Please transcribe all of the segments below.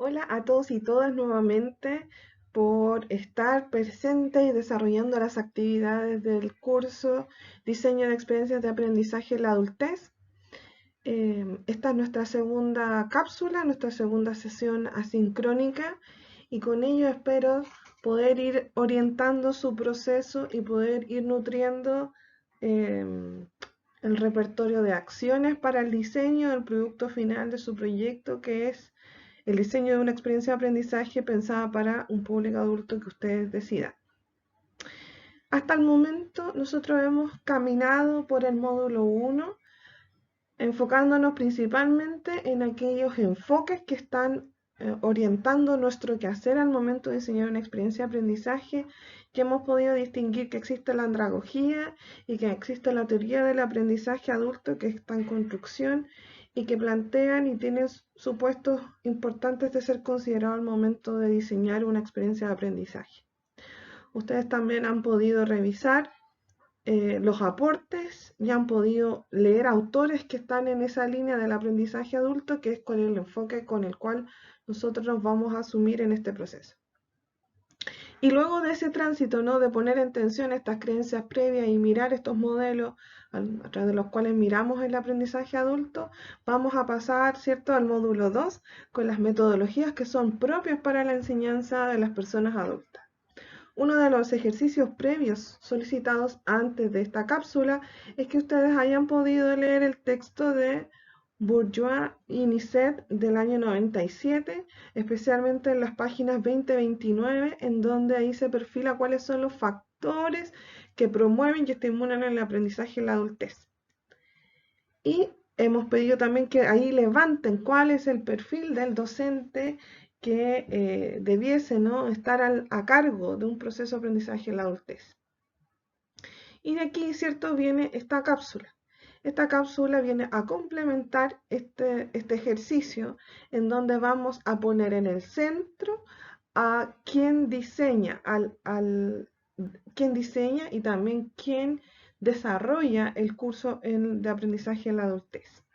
Hola a todos y todas nuevamente por estar presentes y desarrollando las actividades del curso Diseño de Experiencias de Aprendizaje en la Adultez. Esta es nuestra segunda cápsula, nuestra segunda sesión asincrónica y con ello espero poder ir orientando su proceso y poder ir nutriendo el repertorio de acciones para el diseño del producto final de su proyecto, que es el diseño de una experiencia de aprendizaje pensada para un público adulto que ustedes decidan. Hasta el momento nosotros hemos caminado por el módulo 1, enfocándonos principalmente en aquellos enfoques que están orientando nuestro quehacer al momento de diseñar una experiencia de aprendizaje, que hemos podido distinguir que existe la andragogía y que existe la teoría del aprendizaje adulto que está en construcción y que plantean y tienen supuestos importantes de ser considerados al momento de diseñar una experiencia de aprendizaje. Ustedes también han podido revisar los aportes y han podido leer autores que están en esa línea del aprendizaje adulto, que es con el enfoque con el cual nosotros nos vamos a asumir en este proceso. Y luego de ese tránsito, ¿no? De poner en tensión estas creencias previas y mirar estos modelos a través de los cuales miramos el aprendizaje adulto, vamos a pasar, ¿cierto?, al módulo 2 con las metodologías que son propias para la enseñanza de las personas adultas. Uno de los ejercicios previos solicitados antes de esta cápsula es que ustedes hayan podido leer el texto de Bourgeois y Nisset del año 97, especialmente en las páginas 20-29, en donde ahí se perfila cuáles son los factores que promueven y estimulan el aprendizaje en la adultez. Y hemos pedido también que ahí levanten cuál es el perfil del docente que debiese, ¿no?, estar a cargo de un proceso de aprendizaje en la adultez. Y de aquí, ¿cierto?, viene esta cápsula. Esta cápsula viene a complementar este ejercicio en donde vamos a poner en el centro a quien diseña, quien diseña y también quien desarrolla el curso de aprendizaje en la adultez.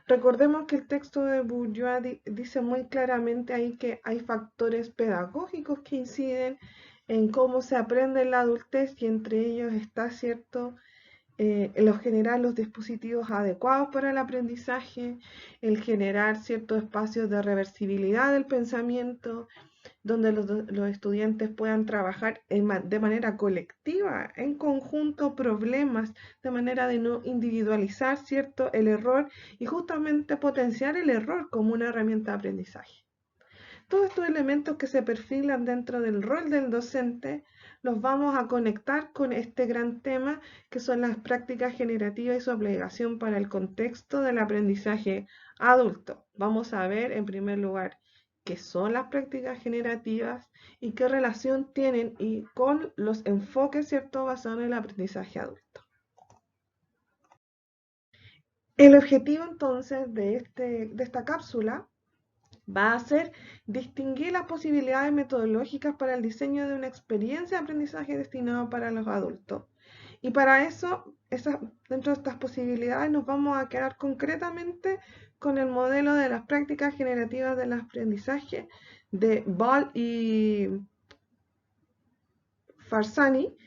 Recordemos que el texto de Bourgeois dice muy claramente ahí que hay factores pedagógicos que inciden en cómo se aprende en la adultez y entre ellos está, ¿cierto?, el generar los dispositivos adecuados para el aprendizaje, el generar ciertos espacios de reversibilidad del pensamiento, donde los estudiantes puedan trabajar de manera colectiva, en conjunto, problemas, de manera de no individualizar, ¿cierto?, el error y justamente potenciar el error como una herramienta de aprendizaje. Todos estos elementos que se perfilan dentro del rol del docente los vamos a conectar con este gran tema que son las prácticas generativas y su obligación para el contexto del aprendizaje adulto. Vamos a ver en primer lugar qué son las prácticas generativas y qué relación tienen con los enfoques, ¿cierto?, basados en el aprendizaje adulto. El objetivo entonces de esta cápsula va a ser distinguir las posibilidades metodológicas para el diseño de una experiencia de aprendizaje destinada para los adultos. Y para eso, dentro de estas posibilidades, nos vamos a quedar concretamente con el modelo de las prácticas generativas del aprendizaje de Ball y Farsani,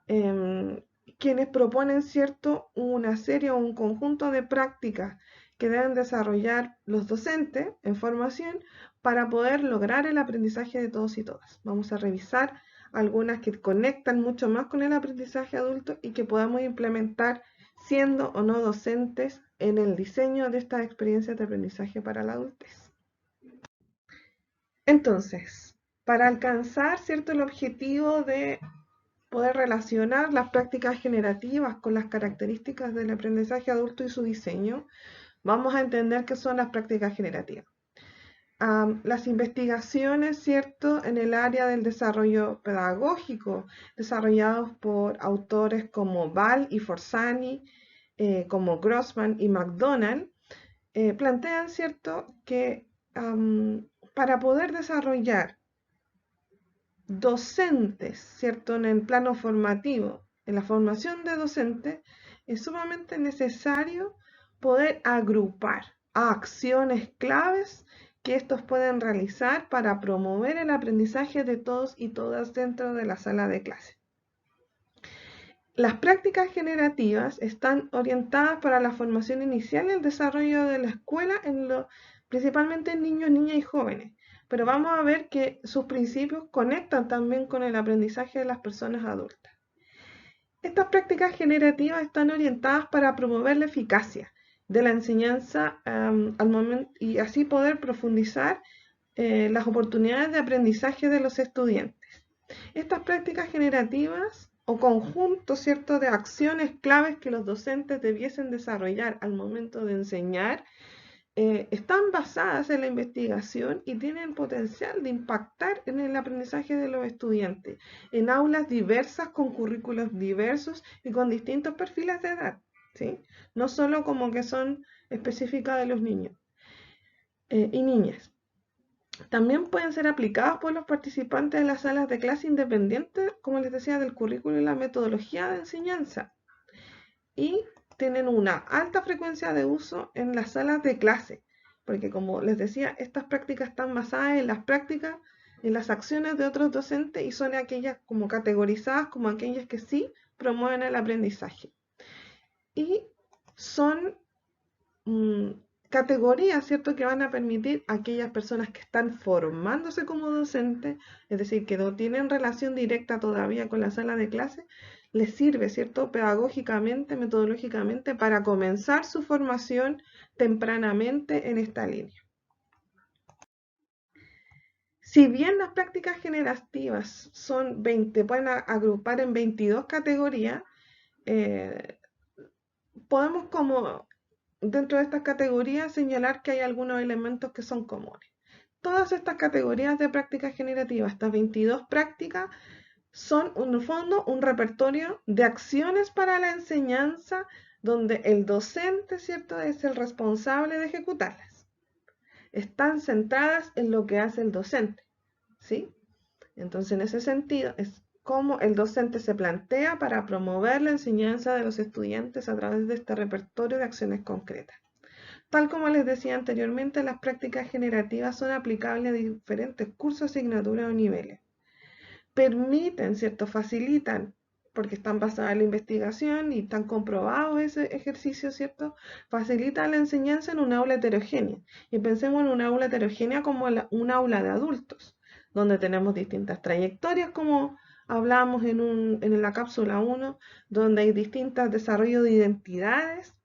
quienes proponen, ¿cierto?, una serie o un conjunto de prácticas que deben desarrollar los docentes en formación para poder lograr el aprendizaje de todos y todas. Vamos a revisar algunas que conectan mucho más con el aprendizaje adulto y que podamos implementar siendo o no docentes en el diseño de estas experiencias de aprendizaje para la adultez. Entonces, para alcanzar, ¿cierto?, el objetivo de poder relacionar las prácticas generativas con las características del aprendizaje adulto y su diseño, vamos a entender qué son las prácticas generativas. Las investigaciones, ¿cierto?, en el área del desarrollo pedagógico, desarrollados por autores como Ball y Forzani, como Grossman y McDonald, plantean, ¿cierto?, que para poder desarrollar docentes, ¿cierto?, en el plano formativo, en la formación de docentes, es sumamente necesario poder agrupar a acciones claves que estos pueden realizar para promover el aprendizaje de todos y todas dentro de la sala de clase. Las prácticas generativas están orientadas para la formación inicial y el desarrollo de la escuela, principalmente en niños, niñas y jóvenes. Pero vamos a ver que sus principios conectan también con el aprendizaje de las personas adultas. Estas prácticas generativas están orientadas para promover la eficacia de la enseñanza al momento y así poder profundizar las oportunidades de aprendizaje de los estudiantes. Estas prácticas generativas o conjuntos, ¿cierto?, de acciones claves que los docentes debiesen desarrollar al momento de enseñar, están basadas en la investigación y tienen potencial de impactar en el aprendizaje de los estudiantes en aulas diversas, con currículos diversos y con distintos perfiles de edad, ¿sí? No solo como que son específicas de los niños y niñas. También pueden ser aplicadas por los participantes de las salas de clase independientes, como les decía, del currículo y la metodología de enseñanza. Y tienen una alta frecuencia de uso en las salas de clase, porque como les decía, estas prácticas están basadas en las prácticas, en las acciones de otros docentes y son aquellas como categorizadas como aquellas que sí promueven el aprendizaje. Y son categorías, ¿cierto?, que van a permitir a aquellas personas que están formándose como docentes, es decir, que no tienen relación directa todavía con la sala de clase, les sirve, ¿cierto?, pedagógicamente, metodológicamente, para comenzar su formación tempranamente en esta línea. Si bien las prácticas generativas son 20, pueden agrupar en 22 categorías, podemos como dentro de estas categorías señalar que hay algunos elementos que son comunes. Todas estas categorías de prácticas generativas, estas 22 prácticas, son en el fondo un repertorio de acciones para la enseñanza donde el docente, ¿cierto?, es el responsable de ejecutarlas. Están centradas en lo que hace el docente, ¿sí? Entonces, en ese sentido, es cómo el docente se plantea para promover la enseñanza de los estudiantes a través de este repertorio de acciones concretas. Tal como les decía anteriormente, las prácticas generativas son aplicables a diferentes cursos, asignaturas o niveles. Permiten, ¿cierto?, facilitan, porque están basadas en la investigación y están comprobados ese ejercicio, ¿cierto?, facilitan la enseñanza en un aula heterogénea. Y pensemos en un aula heterogénea como un aula de adultos, donde tenemos distintas trayectorias, como hablamos en la cápsula 1, donde hay distintos desarrollos de identidades,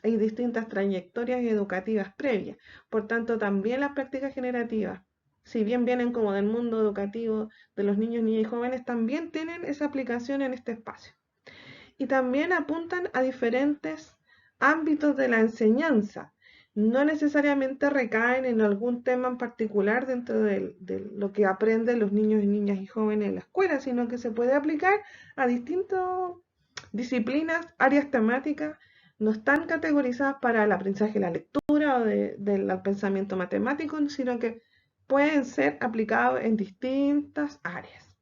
hay distintas trayectorias educativas previas. Por tanto, también las prácticas generativas, si bien vienen como del mundo educativo de los niños, niñas y jóvenes, también tienen esa aplicación en este espacio. Y también apuntan a diferentes ámbitos de la enseñanza. No necesariamente recaen en algún tema en particular dentro de lo que aprenden los niños, niñas y jóvenes en la escuela, sino que se puede aplicar a distintas disciplinas, áreas temáticas. No están categorizadas para el aprendizaje de la lectura o del pensamiento matemático, sino que pueden ser aplicados en distintas áreas.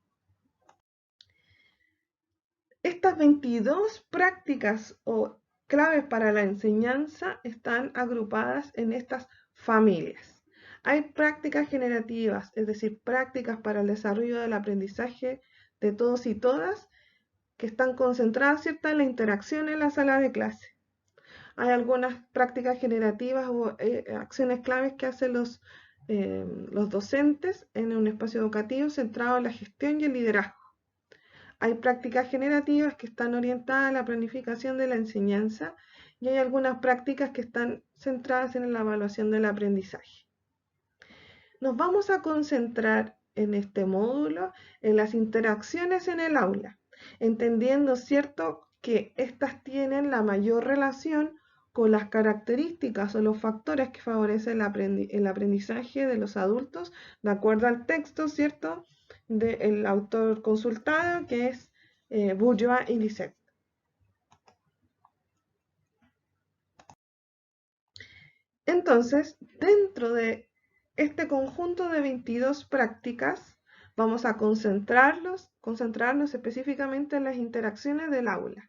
Estas 22 prácticas o claves para la enseñanza están agrupadas en estas familias. Hay prácticas generativas, es decir, prácticas para el desarrollo del aprendizaje de todos y todas, que están concentradas, ¿cierto?, en la interacción en la sala de clase. Hay algunas prácticas generativas o acciones claves que hacen los docentes en un espacio educativo centrado en la gestión y el liderazgo. Hay prácticas generativas que están orientadas a la planificación de la enseñanza y hay algunas prácticas que están centradas en la evaluación del aprendizaje. Nos vamos a concentrar en este módulo en las interacciones en el aula, entendiendo, ¿cierto?, que estas tienen la mayor relación con las características o los factores que favorecen el aprendizaje de los adultos, de acuerdo al texto, ¿cierto?, del autor consultado, que es Bourgeois y Lisset. Entonces, dentro de este conjunto de 22 prácticas, vamos a concentrarnos específicamente en las interacciones del aula.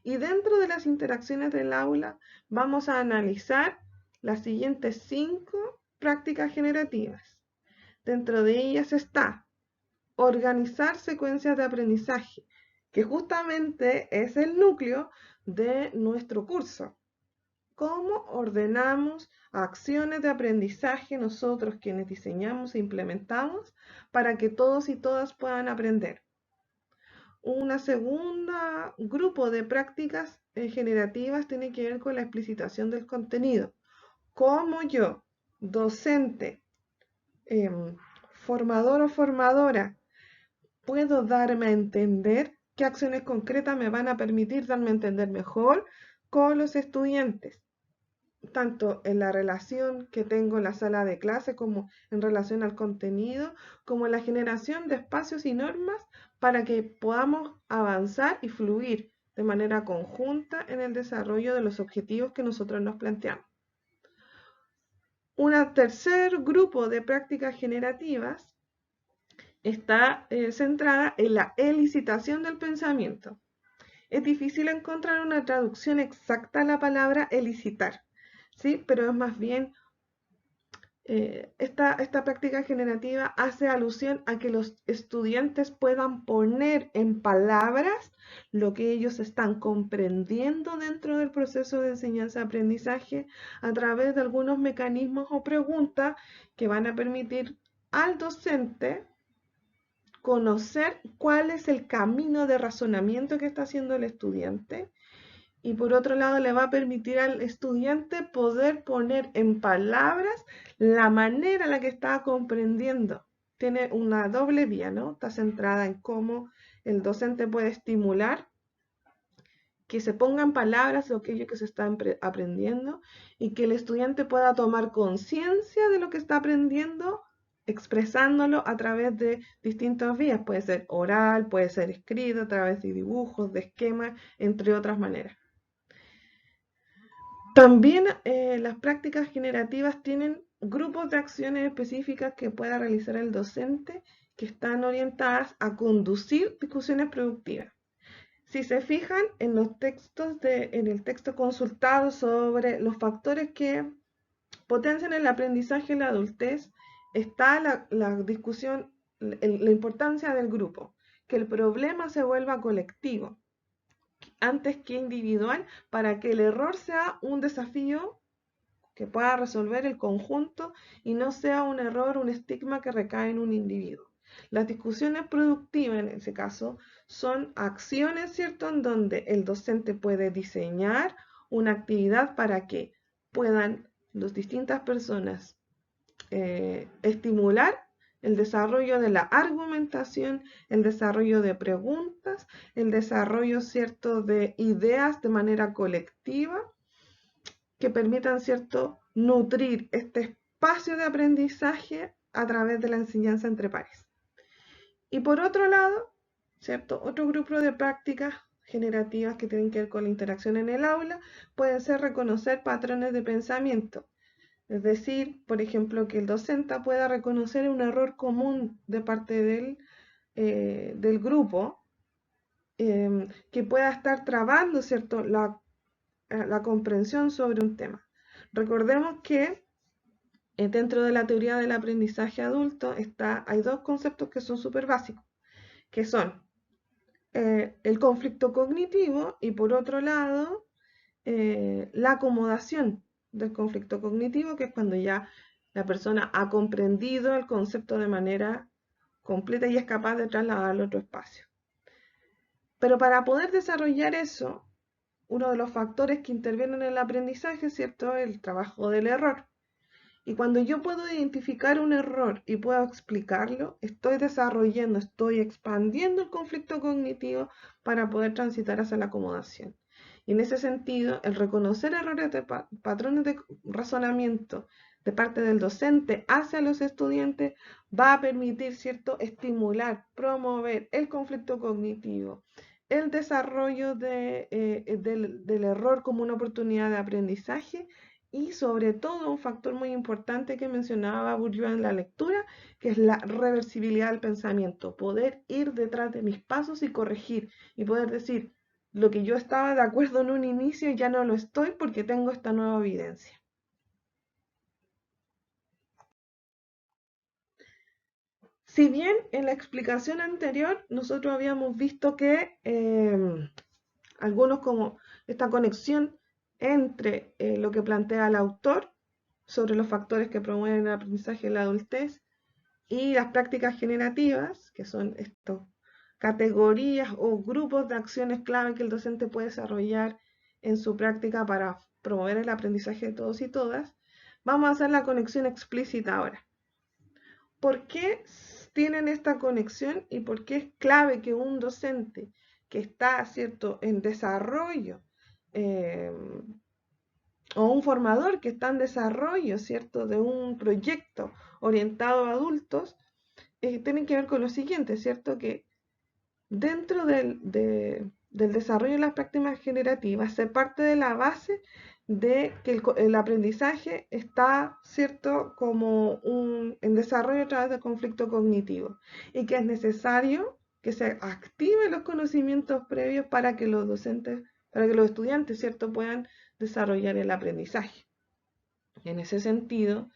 Y dentro de las interacciones del aula, vamos a analizar las siguientes 5 prácticas generativas. Dentro de ellas está organizar secuencias de aprendizaje, que justamente es el núcleo de nuestro curso. ¿Cómo ordenamos acciones de aprendizaje nosotros quienes diseñamos e implementamos para que todos y todas puedan aprender? Una segunda grupo de prácticas generativas tiene que ver con la explicitación del contenido. ¿Cómo yo, docente, formador o formadora, puedo darme a entender qué acciones concretas me van a permitir darme a entender mejor con los estudiantes, tanto en la relación que tengo en la sala de clase como en relación al contenido, como en la generación de espacios y normas para que podamos avanzar y fluir de manera conjunta en el desarrollo de los objetivos que nosotros nos planteamos. Un tercer grupo de prácticas generativas está centrada en la elicitación del pensamiento. Es difícil encontrar una traducción exacta a la palabra elicitar, ¿sí? Pero es más bien, esta práctica generativa hace alusión a que los estudiantes puedan poner en palabras lo que ellos están comprendiendo dentro del proceso de enseñanza-aprendizaje a través de algunos mecanismos o preguntas que van a permitir al docente conocer cuál es el camino de razonamiento que está haciendo el estudiante y por otro lado le va a permitir al estudiante poder poner en palabras la manera en la que está comprendiendo. Tiene una doble vía, ¿no? Está centrada en cómo el docente puede estimular que se ponga en palabras aquello que se está aprendiendo y que el estudiante pueda tomar conciencia de lo que está aprendiendo expresándolo a través de distintas vías. Puede ser oral, puede ser escrito, a través de dibujos, de esquemas, entre otras maneras. También las prácticas generativas tienen grupos de acciones específicas que pueda realizar el docente que están orientadas a conducir discusiones productivas. Si se fijan en los textos en el texto consultado sobre los factores que potencian el aprendizaje en la adultez, está la discusión, la importancia del grupo, que el problema se vuelva colectivo antes que individual para que el error sea un desafío que pueda resolver el conjunto y no sea un error, un estigma que recae en un individuo. Las discusiones productivas en ese caso son acciones, ¿cierto?, en donde el docente puede diseñar una actividad para que puedan las distintas personas estimular el desarrollo de la argumentación, el desarrollo de preguntas, el desarrollo, ¿cierto?, de ideas de manera colectiva que permitan, ¿cierto?, nutrir este espacio de aprendizaje a través de la enseñanza entre pares. Y por otro lado, ¿cierto?, otro grupo de prácticas generativas que tienen que ver con la interacción en el aula pueden ser reconocer patrones de pensamiento. Es decir, por ejemplo, que el docente pueda reconocer un error común de parte del grupo que pueda estar trabando, ¿cierto?, la comprensión sobre un tema. Recordemos que dentro de la teoría del aprendizaje adulto hay dos conceptos que son súper básicos, que son el conflicto cognitivo y por otro lado la acomodación del conflicto cognitivo, que es cuando ya la persona ha comprendido el concepto de manera completa y es capaz de trasladarlo a otro espacio. Pero para poder desarrollar eso, uno de los factores que intervienen en el aprendizaje, ¿cierto?, es el trabajo del error. Y cuando yo puedo identificar un error y puedo explicarlo, estoy desarrollando, estoy expandiendo el conflicto cognitivo para poder transitar hacia la acomodación. Y en ese sentido, el reconocer errores de patrones de razonamiento de parte del docente hacia los estudiantes va a permitir, ¿cierto?, estimular, promover el conflicto cognitivo, el desarrollo del error como una oportunidad de aprendizaje y sobre todo un factor muy importante que mencionaba Bourdieu en la lectura, que es la reversibilidad del pensamiento, poder ir detrás de mis pasos y corregir y poder decir, lo que yo estaba de acuerdo en un inicio ya no lo estoy porque tengo esta nueva evidencia. Si bien en la explicación anterior nosotros habíamos visto que algunos como esta conexión entre lo que plantea el autor sobre los factores que promueven el aprendizaje en la adultez y las prácticas generativas, que son estas categorías o grupos de acciones clave que el docente puede desarrollar en su práctica para promover el aprendizaje de todos y todas, vamos a hacer la conexión explícita ahora. ¿Por qué tienen esta conexión y por qué es clave que un docente que está, ¿cierto?, en desarrollo o un formador que está en desarrollo, ¿cierto?, de un proyecto orientado a adultos, tienen que ver con lo siguiente, ¿cierto?, que dentro del desarrollo de las prácticas generativas se parte de la base de que el aprendizaje está, ¿cierto?, como en desarrollo a través del conflicto cognitivo y que es necesario que se activen los conocimientos previos para que los docentes, para que los estudiantes, ¿cierto?, puedan desarrollar el aprendizaje. En ese sentido,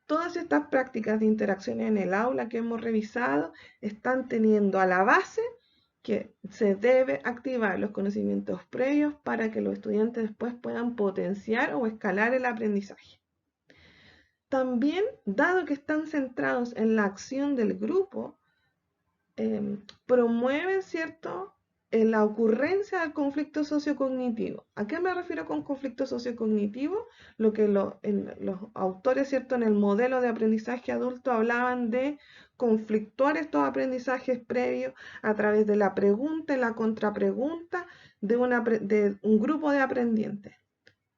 todas estas prácticas de interacción en el aula que hemos revisado están teniendo a la base que se debe activar los conocimientos previos para que los estudiantes después puedan potenciar o escalar el aprendizaje. También, dado que están centrados en la acción del grupo, promueven, ¿cierto?, la ocurrencia del conflicto sociocognitivo. ¿A qué me refiero con conflicto sociocognitivo? Lo que los autores, ¿cierto?, en el modelo de aprendizaje adulto hablaban de conflictuar estos aprendizajes previos a través de la pregunta y la contrapregunta de un grupo de aprendientes.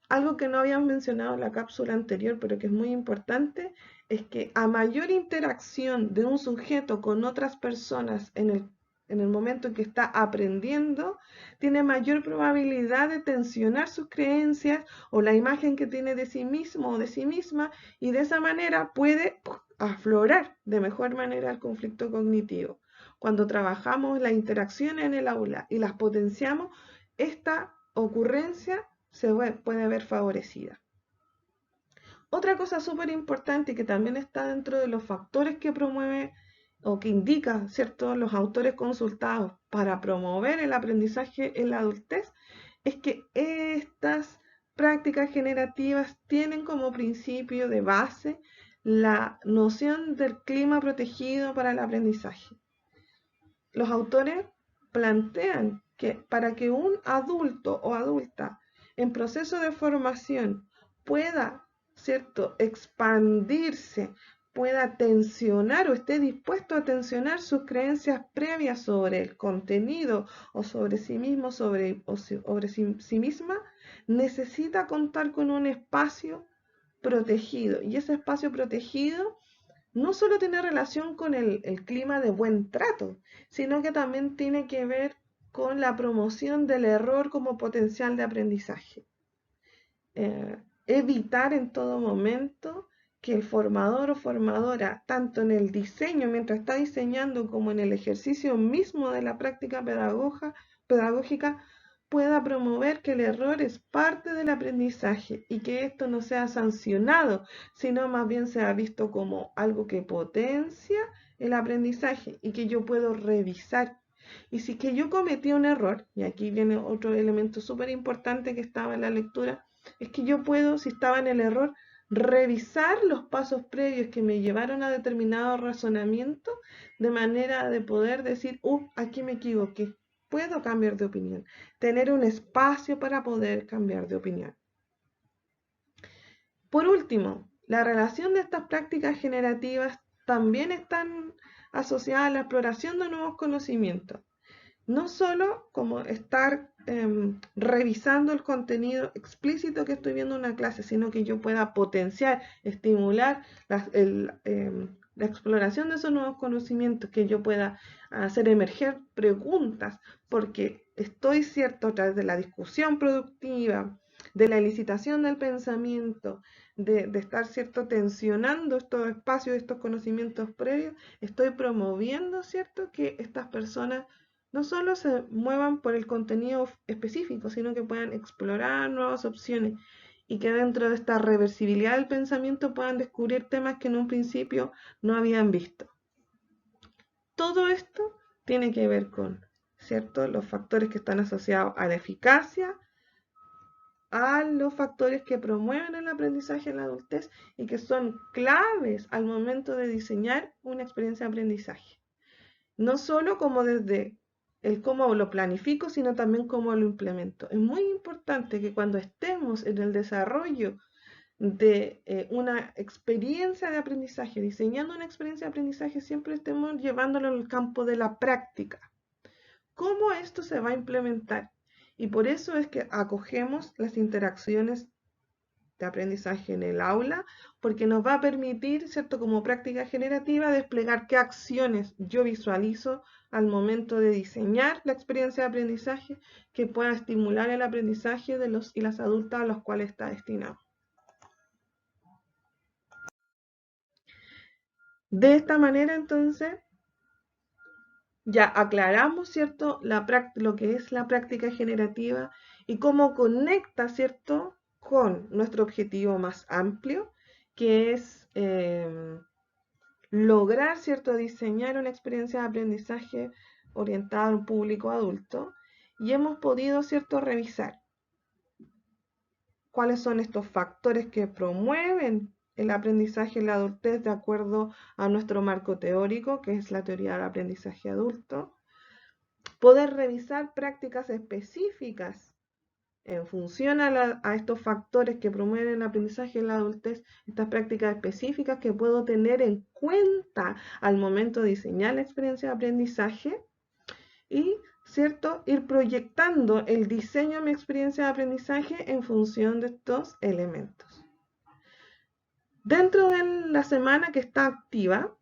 Algo que no habíamos mencionado en la cápsula anterior, pero que es muy importante, es que a mayor interacción de un sujeto con otras personas en el momento en que está aprendiendo, tiene mayor probabilidad de tensionar sus creencias o la imagen que tiene de sí mismo o de sí misma, y de esa manera puede aflorar de mejor manera el conflicto cognitivo. Cuando trabajamos las interacciones en el aula y las potenciamos, esta ocurrencia se puede ver favorecida. Otra cosa súper importante y que también está dentro de los factores que promueve o que indica, ¿cierto?, los autores consultados para promover el aprendizaje en la adultez, es que estas prácticas generativas tienen como principio de base la noción del clima protegido para el aprendizaje. Los autores plantean que para que un adulto o adulta en proceso de formación pueda, ¿cierto?, expandirse, pueda tensionar o esté dispuesto a tensionar sus creencias previas sobre el contenido o sobre sí mismo, sobre sí misma, necesita contar con un espacio protegido. Y ese espacio protegido no solo tiene relación con el clima de buen trato, sino que también tiene que ver con la promoción del error como potencial de aprendizaje. Evitar en todo momento que el formador o formadora, tanto en el diseño, mientras está diseñando, como en el ejercicio mismo de la práctica pedagógica, pueda promover que el error es parte del aprendizaje y que esto no sea sancionado, sino más bien sea visto como algo que potencia el aprendizaje y que yo puedo revisar. Y si que yo cometí un error, y aquí viene otro elemento súper importante que estaba en la lectura, es que yo puedo, si estaba en el error, revisar los pasos previos que me llevaron a determinado razonamiento de manera de poder decir, aquí me equivoqué, puedo cambiar de opinión, tener un espacio para poder cambiar de opinión. Por último, la relación de estas prácticas generativas también están asociadas a la exploración de nuevos conocimientos. No solo como estar revisando el contenido explícito que estoy viendo en una clase, sino que yo pueda potenciar, estimular la exploración de esos nuevos conocimientos, que yo pueda hacer emerger preguntas, porque estoy, ¿cierto?, a través de la discusión productiva, de la elicitación del pensamiento, de estar, ¿cierto?, tensionando estos espacios, estos conocimientos previos, estoy promoviendo, ¿cierto?, que estas personas no solo se muevan por el contenido específico, sino que puedan explorar nuevas opciones y que dentro de esta reversibilidad del pensamiento puedan descubrir temas que en un principio no habían visto. todo esto tiene que ver con, ¿cierto?, los factores que están asociados a la eficacia, a los factores que promueven el aprendizaje en la adultez y que son claves al momento de diseñar una experiencia de aprendizaje. No solo como desde el cómo lo planifico, sino también cómo lo implemento. Es muy importante que cuando estemos en el desarrollo de una experiencia de aprendizaje, diseñando una experiencia de aprendizaje, siempre estemos llevándolo al campo de la práctica. ¿Cómo esto se va a implementar? Y por eso es que acogemos las interacciones de aprendizaje en el aula, porque nos va a permitir, ¿cierto?, como práctica generativa, desplegar qué acciones yo visualizo al momento de diseñar la experiencia de aprendizaje que pueda estimular el aprendizaje de los y las adultas a los cuales está destinado. De esta manera, entonces, ya aclaramos, ¿cierto?, lo que es la práctica generativa y cómo conecta, ¿cierto?, con nuestro objetivo más amplio, que es lograr, ¿cierto?, diseñar una experiencia de aprendizaje orientada a un público adulto. Y hemos podido, ¿cierto?, revisar cuáles son estos factores que promueven el aprendizaje en la adultez de acuerdo a nuestro marco teórico, que es la teoría del aprendizaje adulto. Poder revisar prácticas específicas en función a estos factores que promueven el aprendizaje en la adultez, estas prácticas específicas que puedo tener en cuenta al momento de diseñar la experiencia de aprendizaje y, ¿cierto?, ir proyectando el diseño de mi experiencia de aprendizaje en función de estos elementos. Dentro de la semana que está activa,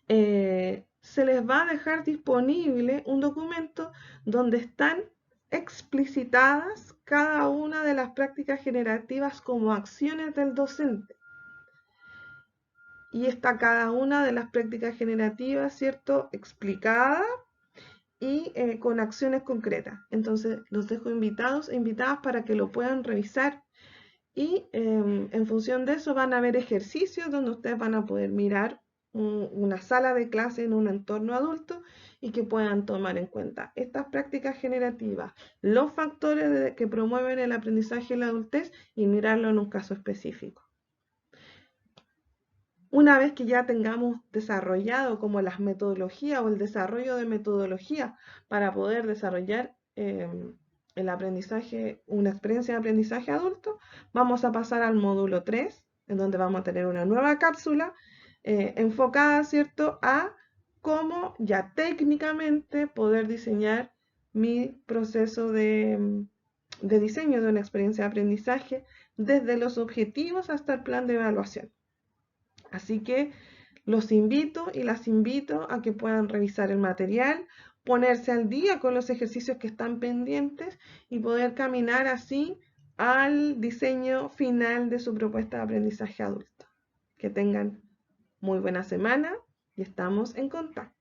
se les va a dejar disponible un documento donde están explicitadas cada una de las prácticas generativas como acciones del docente. Y está cada una de las prácticas generativas, ¿cierto?, explicada y con acciones concretas. Entonces, los dejo invitados e invitadas para que lo puedan revisar y en función de eso van a haber ejercicios donde ustedes van a poder mirar una sala de clase en un entorno adulto y que puedan tomar en cuenta estas prácticas generativas, los factores que promueven el aprendizaje en la adultez y mirarlo en un caso específico. Una vez que ya tengamos desarrollado como las metodologías o el desarrollo de metodología para poder desarrollar el aprendizaje, una experiencia de aprendizaje adulto, vamos a pasar al módulo 3, en donde vamos a tener una nueva cápsula enfocada, ¿cierto?, a cómo ya técnicamente poder diseñar mi proceso de diseño de una experiencia de aprendizaje desde los objetivos hasta el plan de evaluación. Así que los invito y las invito a que puedan revisar el material, ponerse al día con los ejercicios que están pendientes y poder caminar así al diseño final de su propuesta de aprendizaje adulto. Que tengan muy buena semana y estamos en contacto.